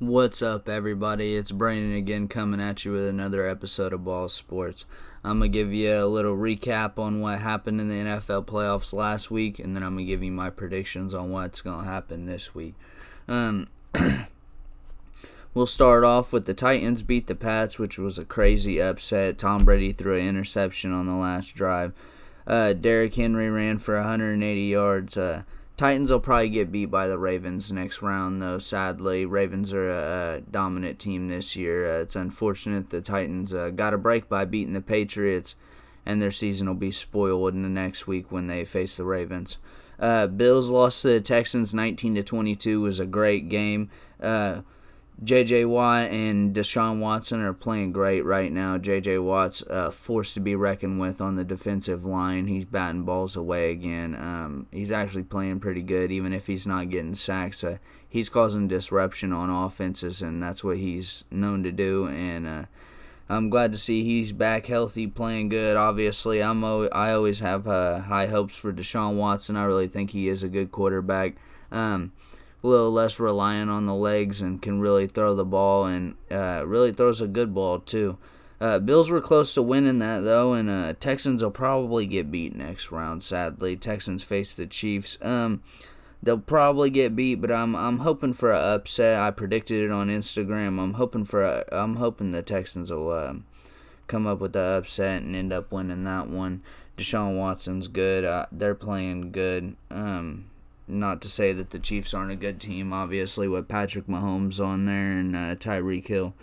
What's up, everybody? It's Brandon again coming at you with another episode of Ball Sports. I'm going to give you a little recap on what happened in the NFL playoffs last week, and then I'm going to give you my predictions on what's going to happen this week. We'll start off with the Titans beat the Pats, which was a crazy upset. Tom Brady threw an interception on the last drive. Derrick Henry ran for 180 yards. Titans will probably get beat by the Ravens next round, though, sadly. Ravens are a dominant team this year. It's unfortunate the Titans got a break by beating the Patriots, and their season will be spoiled in the next week when they face the Ravens. Bills lost to the Texans 19-22. Was a great game. J.J. Watt and Deshaun Watson are playing great right now. J.J. Watt's forced to be reckoned with on the defensive line. He's batting balls away again. He's actually playing pretty good, even if he's not getting sacks. He's causing disruption on offenses, and that's what he's known to do. And I'm glad to see he's back healthy, playing good. Obviously, I always have high hopes for Deshaun Watson. I really think he is a good quarterback. A little less reliant on the legs and can really throw the ball, and really throws a good ball too. Bills were close to winning that though, and Texans will probably get beat next round. Sadly, Texans face the Chiefs. They'll probably get beat, but I'm hoping for an upset. I predicted it on Instagram. I'm hoping the Texans will come up with the upset and end up winning that one. Deshaun Watson's good. They're playing good. Not to say that the Chiefs aren't a good team, obviously, with Patrick Mahomes on there and Tyreek Hill.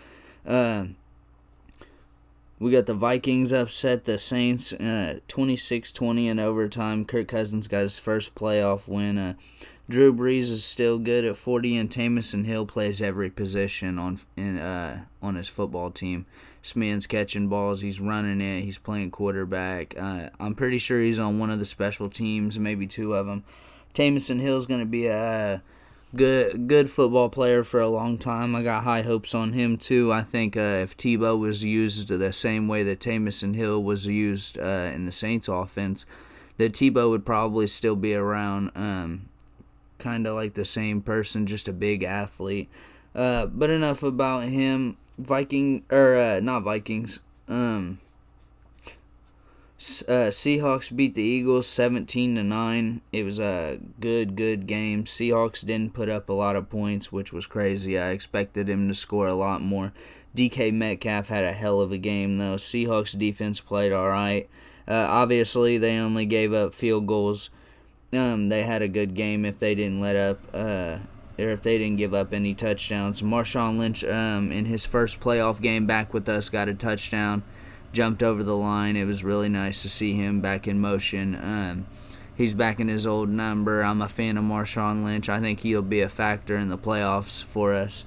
We got the Vikings upset the Saints 26-20 in overtime. Kirk Cousins got his first playoff win. Drew Brees is still good at 40, and Jamison Hill plays every position on his football team. This man's catching balls, he's running it, he's playing quarterback. I'm pretty sure he's on one of the special teams, maybe two of them. Jamison Hill's going to be a good football player for a long time. I got high hopes on him, too. I think if Tebow was used the same way that Jamison Hill was used in the Saints offense, that Tebow would probably still be around, kind of like the same person, just a big athlete. But enough about him. Not Vikings. Seahawks beat the Eagles 17-9. It was a good game. Seahawks didn't put up a lot of points, which was crazy. I expected him to score a lot more. DK Metcalf had a hell of a game, though. Seahawks defense played all right. Obviously, they only gave up field goals. They had a good game if they didn't or if they didn't give up any touchdowns. Marshawn Lynch, in his first playoff game back with us, got a touchdown. Jumped over the line. It was really nice to see him back in motion. He's back in his old number. I'm a fan of Marshawn Lynch. I think he'll be a factor in the playoffs for us.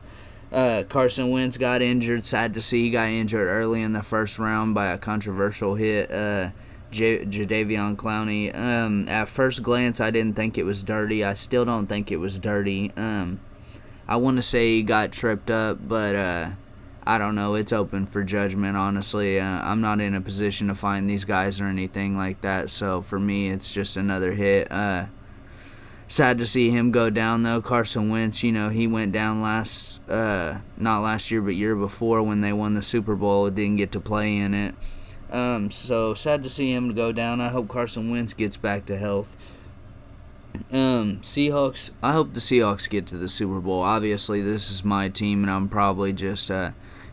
Carson Wentz got injured. Sad to see he got injured early in the first round by a controversial hit. Jadeveon Clowney. At first glance, I didn't think it was dirty. I still don't think it was dirty. I want to say he got tripped up, but I don't know. It's open for judgment, honestly. I'm not in a position to find these guys or anything like that, so for me, it's just another hit. Sad to see him go down, though. Carson Wentz, he went down not last year, but year before when they won the Super Bowl. Didn't get to play in it. So sad to see him go down. I hope Carson Wentz gets back to health. Seahawks, I hope the Seahawks get to the Super Bowl. Obviously, this is my team, and I'm probably just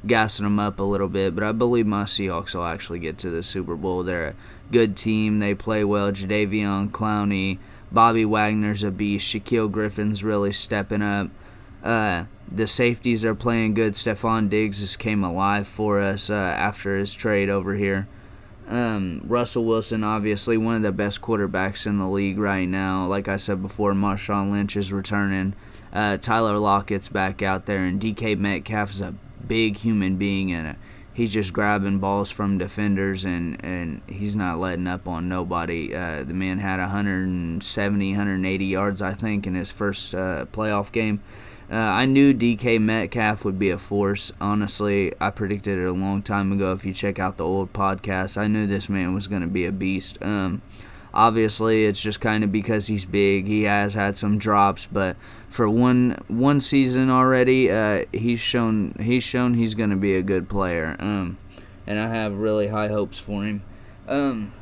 gassing them up a little bit, but I believe my Seahawks will actually get to the Super Bowl. They're a good team. They play well. Jadeveon Clowney, Bobby Wagner's a beast. Shaquille Griffin's really stepping up. The safeties are playing good. Stephon Diggs just came alive for us after his trade over here. Russell Wilson, obviously one of the best quarterbacks in the league right now. Like I said before, Marshawn Lynch is returning. Tyler Lockett's back out there, and DK Metcalf is a big human being, and he's just grabbing balls from defenders, and he's not letting up on nobody. The man had 170, 180 yards, I think, in his first playoff game. I knew DK Metcalf would be a force. Honestly, I predicted it a long time ago. If you check out the old podcast, I knew this man was going to be a beast. Obviously, it's just kind of because he's big. He has had some drops, but for one season already, he's shown he's going to be a good player. And I have really high hopes for him.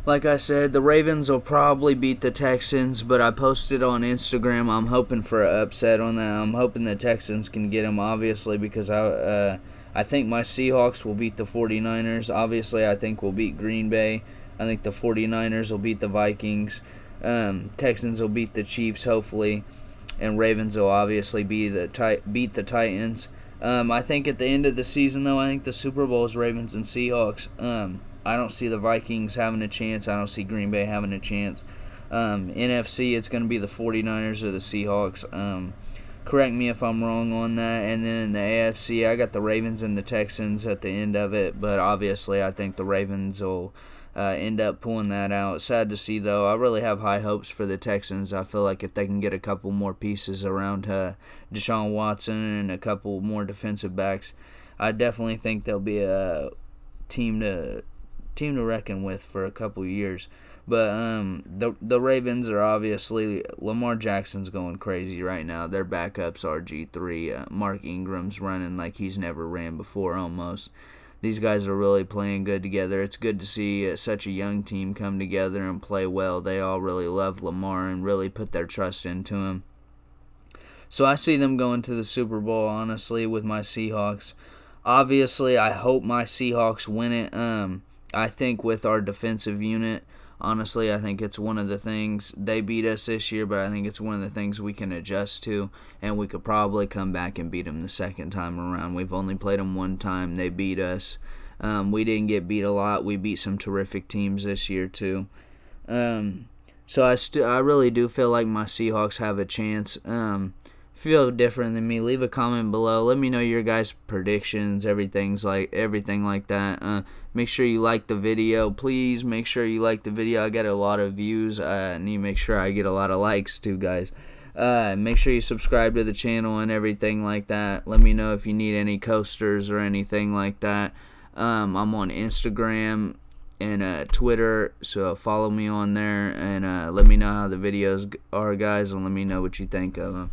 Like I said, the Ravens will probably beat the Texans, but I posted on Instagram I'm hoping for an upset on that. I'm hoping the Texans can get them, obviously, because I think my Seahawks will beat the 49ers. Obviously, I think we'll beat Green Bay. I think the 49ers will beat the Vikings. Texans will beat the Chiefs, hopefully. And Ravens will obviously beat the Titans. I think at the end of the season, though, I think the Super Bowl is Ravens and Seahawks. I don't see the Vikings having a chance. I don't see Green Bay having a chance. NFC, it's going to be the 49ers or the Seahawks. Correct me if I'm wrong on that. And then in the AFC, I got the Ravens and the Texans at the end of it. But obviously, I think the Ravens will end up pulling that out. Sad to see, though. I really have high hopes for the Texans. I feel like if they can get a couple more pieces around Deshaun Watson and a couple more defensive backs, I definitely think they'll be a team to reckon with for a couple years. But the Ravens are obviously, Lamar Jackson's going crazy right now. Their backup's RG3. Mark Ingram's running like he's never ran before almost. These guys are really playing good together. It's good to see such a young team come together and play well. They all really love Lamar and really put their trust into him. So I see them going to the Super Bowl, honestly, with my Seahawks. Obviously, I hope my Seahawks win it. I think with our defensive unit, honestly, I think it's one of the things. They beat us this year, but I think it's one of the things we can adjust to, and we could probably come back and beat them the second time around. We've only played them one time. They beat us. We didn't get beat a lot. We beat some terrific teams this year, too. So I really do feel like my Seahawks have a chance. If you feel different than me, leave a comment below. Let me know your guys' predictions, everything like that. Make sure you like the video. Please make sure you like the video. I get a lot of views. I need to make sure I get a lot of likes too, guys. Make sure you subscribe to the channel and everything like that. Let me know if you need any coasters or anything like that. I'm on Instagram and Twitter, so follow me on there and let me know how the videos are, guys, and let me know what you think of them.